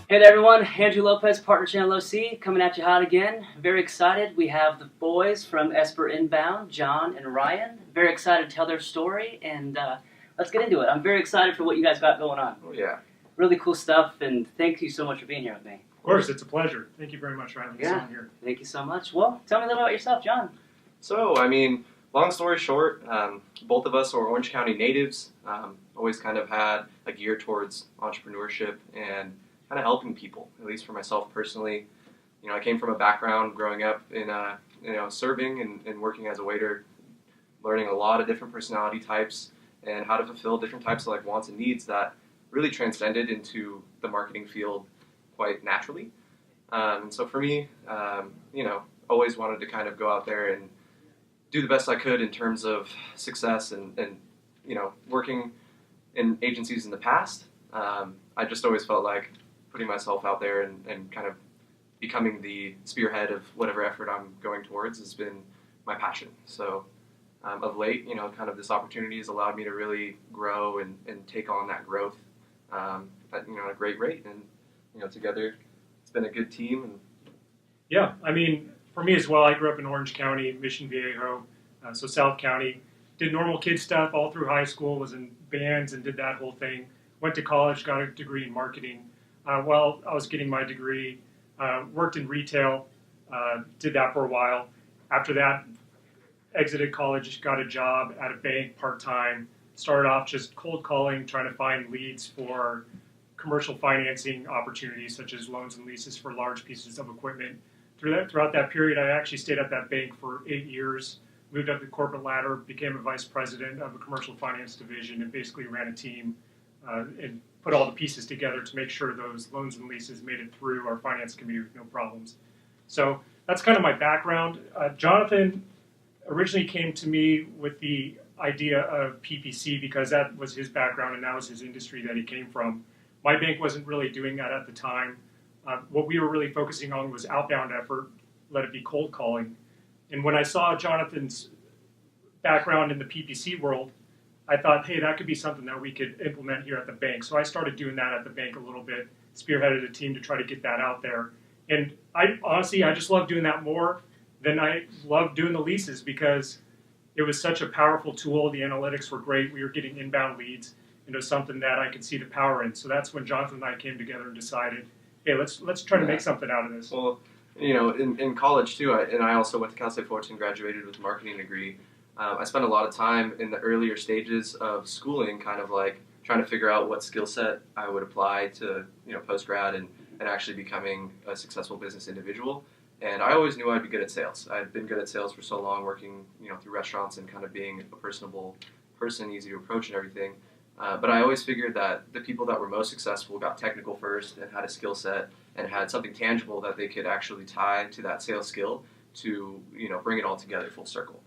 Hey there everyone, Andrew Lopez, Partner Channel OC, coming at you hot again. Very excited. We have the boys from Esper Inbound, John and Ryan. Very excited to tell their story, and let's get into it. I'm very excited for what you guys got going on. Oh yeah. Really cool stuff, and thank you so much for being here with me. Of course, it's a pleasure. Thank you very much for having us on here. Thank you so much. Well, tell me a little about yourself, John. So, long story short, both of us are Orange County natives. Always kind of had a gear towards entrepreneurship and kind of helping people, at least for myself personally. You know, I came from a background growing up in, serving and working as a waiter, learning a lot of different personality types and how to fulfill different types of like wants and needs that really transcended into the marketing field quite naturally. And so for me, always wanted to kind of go out there and do the best I could in terms of success and working in agencies in the past. I just always felt like putting myself out there and kind of becoming the spearhead of whatever effort I'm going towards has been my passion. So of late, kind of this opportunity has allowed me to really grow and take on that growth at a great rate. And, together it's been a good team. And yeah, I mean, for me as well, I grew up in Orange County, Mission Viejo, so South County. Did normal kid stuff all through high school, was in bands and did that whole thing. Went to college, got a degree in marketing. While I was getting my degree, worked in retail, did that for a while. After that, exited college, got a job at a bank part-time, started off just cold calling, trying to find leads for commercial financing opportunities such as loans and leases for large pieces of equipment. Throughout that period, I actually stayed at that bank for 8 years, moved up the corporate ladder, became a vice president of a commercial finance division, and basically ran a team and put all the pieces together to make sure those loans and leases made it through our finance committee with no problems. So that's kind of my background. Jonathan originally came to me with the idea of PPC because that was his background and that was his industry that he came from. My bank wasn't really doing that at the time. What we were really focusing on was outbound effort, let it be cold calling. And when I saw Jonathan's background in the PPC world, I thought, hey, that could be something that we could implement here at the bank. So I started doing that at the bank a little bit, spearheaded a team to try to get that out there. And I just love doing that more than I love doing the leases because it was such a powerful tool. The analytics were great. We were getting inbound leads. And it was something that I could see the power in. So that's when Jonathan and I came together and decided, hey, let's try to make something out of this. Well, in college too, I also went to Cal State Fullerton, graduated with a marketing degree. I spent a lot of time in the earlier stages of schooling kind of like trying to figure out what skill set I would apply to, post-grad and actually becoming a successful business individual. And I always knew I'd be good at sales. I'd been good at sales for so long, working, through restaurants and kind of being a personable person, easy to approach and everything. But I always figured that the people that were most successful got technical first and had a skill set and had something tangible that they could actually tie to that sales skill to, bring it all together full circle.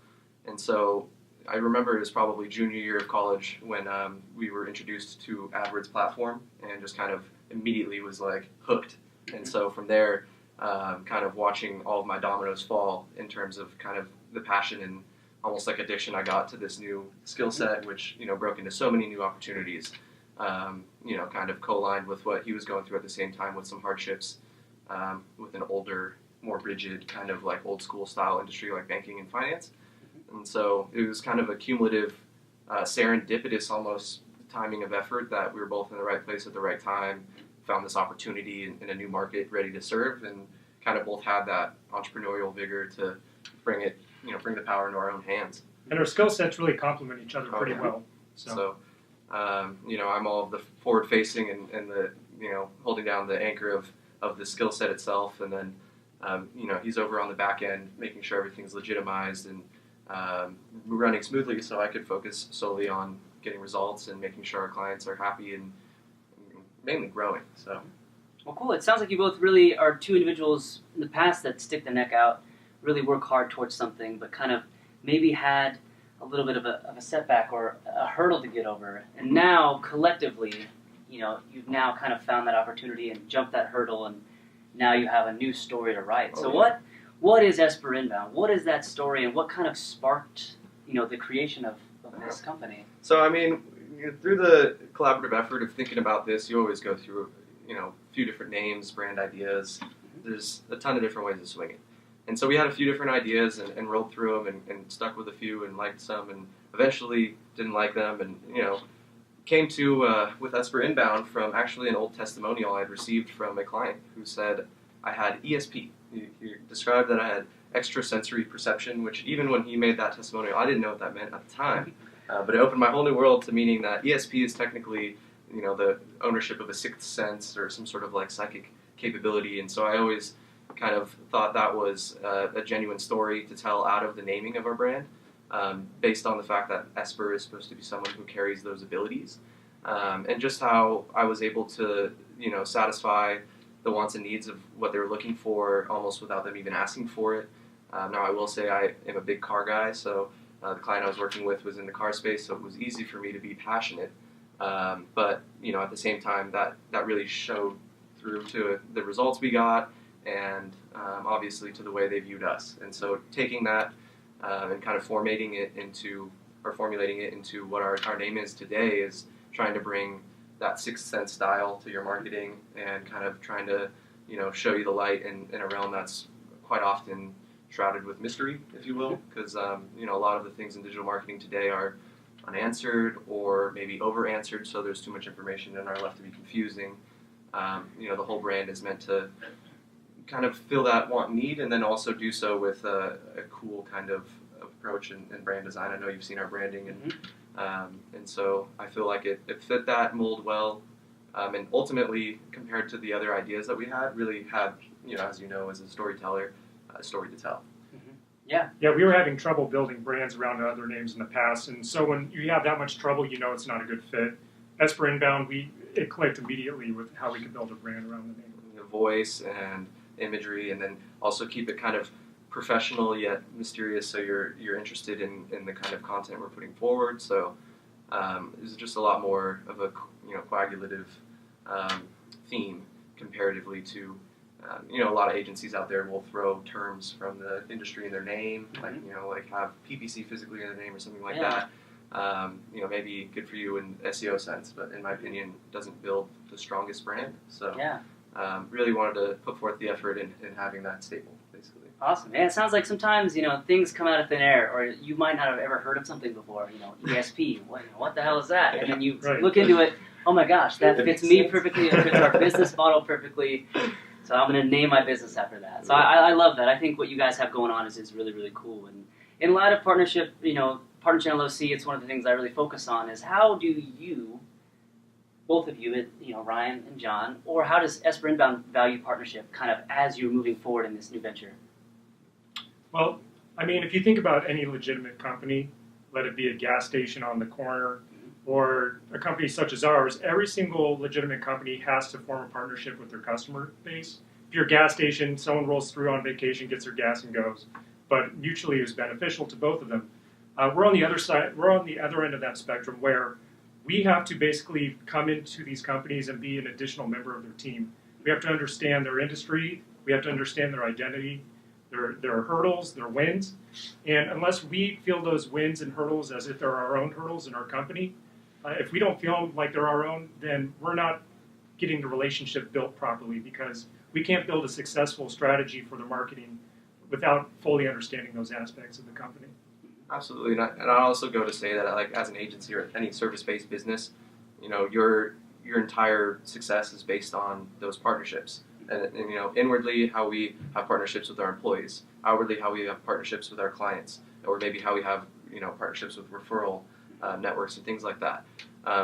And so I remember it was probably junior year of college when we were introduced to AdWords platform and just kind of immediately was like hooked. And so from there, kind of watching all of my dominoes fall in terms of kind of the passion and almost like addiction I got to this new skill set, which, broke into so many new opportunities, kind of co-aligned with what he was going through at the same time with some hardships with an older, more rigid kind of like old school style industry like banking and finance. And so it was kind of a cumulative, serendipitous almost timing of effort that we were both in the right place at the right time, found this opportunity in a new market ready to serve, and kind of both had that entrepreneurial vigor to bring the power into our own hands. And our skill sets really complement each other pretty well. So I'm all of the forward-facing and the, holding down the anchor of the skill set itself, and then, he's over on the back end making sure everything's legitimized and running smoothly so I could focus solely on getting results and making sure our clients are happy and mainly growing. So. Well, cool. It sounds like you both really are two individuals in the past that stick the neck out, really work hard towards something, but kind of maybe had a little bit of a setback or a hurdle to get over. And now, collectively, you've now kind of found that opportunity and jumped that hurdle, and now you have a new story to write. So what is Esper Inbound? What is that story, and what kind of sparked, the creation of this company? So, through the collaborative effort of thinking about this, you always go through, a few different names, brand ideas. There's a ton of different ways to swing it. And so we had a few different ideas and rolled through them and stuck with a few and liked some and eventually didn't like them and, came to with Esper Inbound from actually an old testimonial I had received from a client who said I had ESP. He described that I had extrasensory perception, which even when he made that testimonial, I didn't know what that meant at the time. But it opened my whole new world to meaning that ESP is technically, the ownership of a sixth sense or some sort of like psychic capability. And so I always kind of thought that was a genuine story to tell out of the naming of our brand, based on the fact that Esper is supposed to be someone who carries those abilities, and just how I was able to, satisfy the wants and needs of what they were looking for almost without them even asking for it. Now I will say I am a big car guy, so the client I was working with was in the car space, so it was easy for me to be passionate. But at the same time, that really showed through to the results we got, and obviously to the way they viewed us. And so taking that and kind of formulating it into what our name is today is trying to bring that sixth sense style to your marketing and kind of trying to show you the light in a realm that's quite often shrouded with mystery, if you will, because a lot of the things in digital marketing today are unanswered or maybe over-answered, so there's too much information and are left to be confusing. The whole brand is meant to kind of fill that want and need, and then also do so with a cool kind of approach and brand design. I know you've seen our branding, and so I feel like it fit that mold well, and ultimately, compared to the other ideas that we had, really had, as as a storyteller, a story to tell. Yeah, we were having trouble building brands around other names in the past, and so when you have that much trouble, it's not a good fit. Esper Inbound, it clicked immediately with how we could build a brand around the name. The voice and imagery, and then also keep it kind of professional yet mysterious, so you're interested in the kind of content we're putting forward. So it's just a lot more of a coagulative theme comparatively to a lot of agencies out there will throw terms from the industry in their name, like have PPC physically in their name or something like that. Maybe good for you in SEO sense, but in my opinion, doesn't build the strongest brand. So really wanted to put forth the effort in having that staple, basically. Awesome. Yeah, it sounds like sometimes, things come out of thin air, or you might not have ever heard of something before, ESP, what the hell is that? And then you look into it, oh my gosh, that fits me perfectly, it fits our business model perfectly, so I'm going to name my business after that. So I love that. I think what you guys have going on is really, really cool. And in light of partnership, Partner Channel OC, it's one of the things I really focus on is how do you, both of you, Ryan and John, or how does Esper Inbound value partnership kind of as you're moving forward in this new venture? Well, if you think about any legitimate company, let it be a gas station on the corner or a company such as ours, every single legitimate company has to form a partnership with their customer base. If you're a gas station, someone rolls through on vacation, gets their gas and goes, but mutually is beneficial to both of them. We're on the other side. We're on the other end of that spectrum where we have to basically come into these companies and be an additional member of their team. We have to understand their industry. We have to understand their identity, their hurdles, their wins. And unless we feel those wins and hurdles as if they're our own hurdles in our company, if we don't feel like they're our own, then we're not getting the relationship built properly, because we can't build a successful strategy for the marketing without fully understanding those aspects of the company. Absolutely, and I also go to say that, like, as an agency or any service-based business, your entire success is based on those partnerships. And inwardly, how we have partnerships with our employees, outwardly, how we have partnerships with our clients, or maybe how we have partnerships with referral networks and things like that.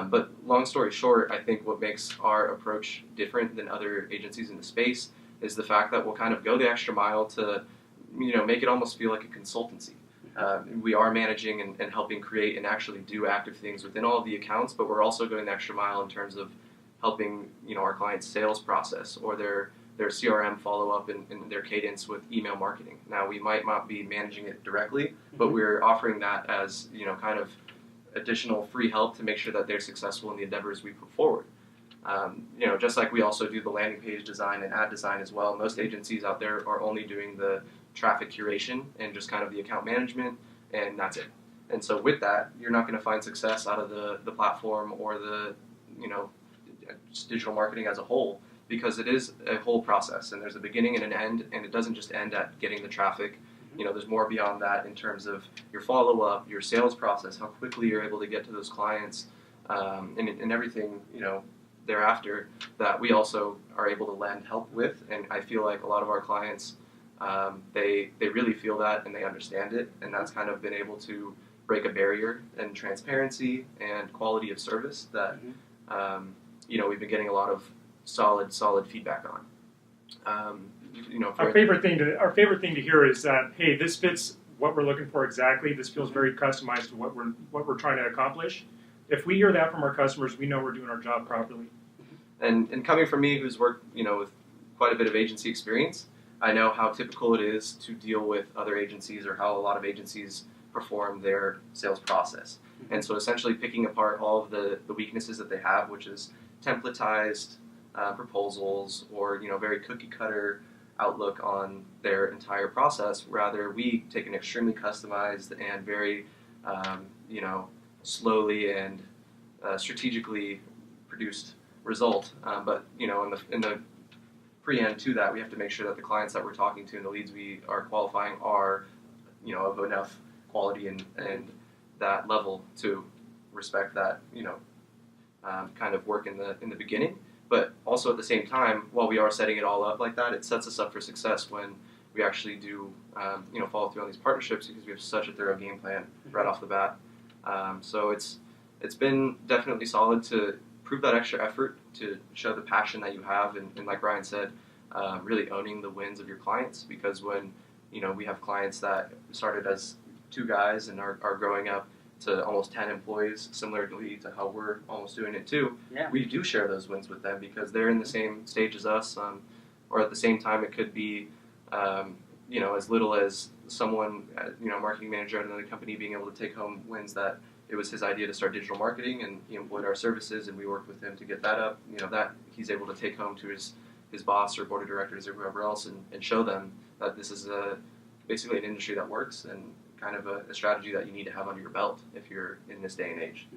But long story short, I think what makes our approach different than other agencies in the space is the fact that we'll kind of go the extra mile to make it almost feel like a consultancy. We are managing and helping create and actually do active things within all of the accounts, but we're also going the extra mile in terms of helping our clients' sales process or their CRM follow-up and their cadence with email marketing. Now, we might not be managing it directly, but we're offering that as kind of additional free help to make sure that they're successful in the endeavors we put forward. Just like we also do the landing page design and ad design as well. Most agencies out there are only doing the traffic curation and just kind of the account management, and that's it. And so with that, you're not going to find success out of the platform or the just digital marketing as a whole because it is a whole process, and there's a beginning and an end, and it doesn't just end at getting the traffic. There's more beyond that in terms of your follow-up, your sales process, how quickly you're able to get to those clients, and everything, thereafter that we also are able to lend help with. And I feel like a lot of our clients, they really feel that and they understand it, and that's kind of been able to break a barrier in transparency and quality of service that, we've been getting a lot of solid feedback on. Our favorite thing to hear is that, hey, this fits what we're looking for exactly. This feels very customized to what we're trying to accomplish. If we hear that from our customers, we know we're doing our job properly. And coming from me, who's worked with quite a bit of agency experience, I know how typical it is to deal with other agencies or how a lot of agencies perform their sales process. And so essentially picking apart all of the weaknesses that they have, which is templatized proposals or very cookie cutter outlook on their entire process. Rather, we take an extremely customized and very slowly and strategically produced result. But in the pre-end to that, we have to make sure that the clients that we're talking to and the leads we are qualifying are of enough quality and that level to respect that kind of work in the beginning. But also at the same time, while we are setting it all up like that, it sets us up for success when we actually do follow through on these partnerships, because we have such a thorough game plan right off the bat. So it's been definitely solid to prove that extra effort, to show the passion that you have, and like Ryan said, really owning the wins of your clients. Because when we have clients that started as 2 guys and are growing up to almost 10 employees, similarly to how we're almost doing it too, we do share those wins with them because they're in the same stage as us, or at the same time it could be as little as someone, marketing manager at another company being able to take home wins that it was his idea to start digital marketing and he employed our services and we worked with him to get that up, that he's able to take home to his boss or board of directors or whoever else and show them that this is basically an industry that works and kind of a strategy that you need to have under your belt if you're in this day and age.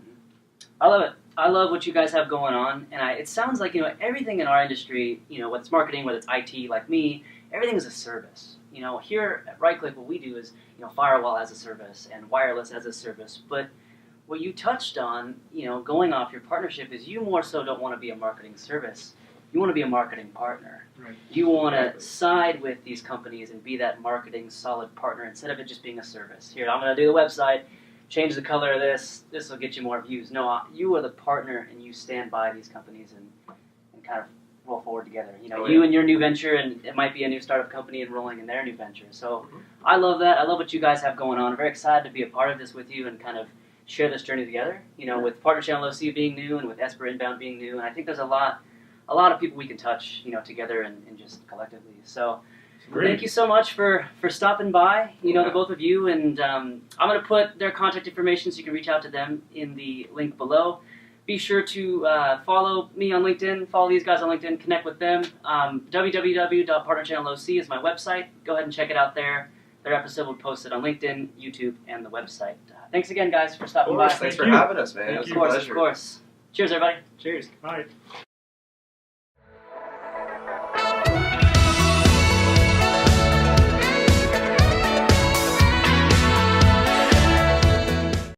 I love it. I love what you guys have going on, and it sounds like everything in our industry, whether it's marketing, whether it's IT, like me, everything is a service. Here at RightClick, what we do is firewall as a service and wireless as a service. But what you touched on, going off your partnership, is you more so don't want to be a marketing service. You want to be a marketing partner. Right. You want to side with these companies and be that marketing solid partner instead of it just being a service. Here, I'm going to do the website, change the color of this will get you more views. No, you are the partner and you stand by these companies and kind of roll forward together. You and your new venture, and it might be a new startup company enrolling in their new venture. So I love that. I love what you guys have going on. I'm very excited to be a part of this with you and kind of share this journey together. With Partner Channel OC being new and with Esper Inbound being new, and I think there's a lot of people we can touch, together and just collectively. So thank you so much for stopping by, the both of you. And I'm going to put their contact information so you can reach out to them in the link below. Be sure to follow me on LinkedIn, follow these guys on LinkedIn, connect with them. www.partnerchannelOC is my website. Go ahead and check it out there. Their episode will be posted on LinkedIn, YouTube, and the website. Thanks again, guys, for stopping by. Thanks for having us, man. Thank It was you. a pleasure. Of course. Cheers, everybody. Cheers. Bye.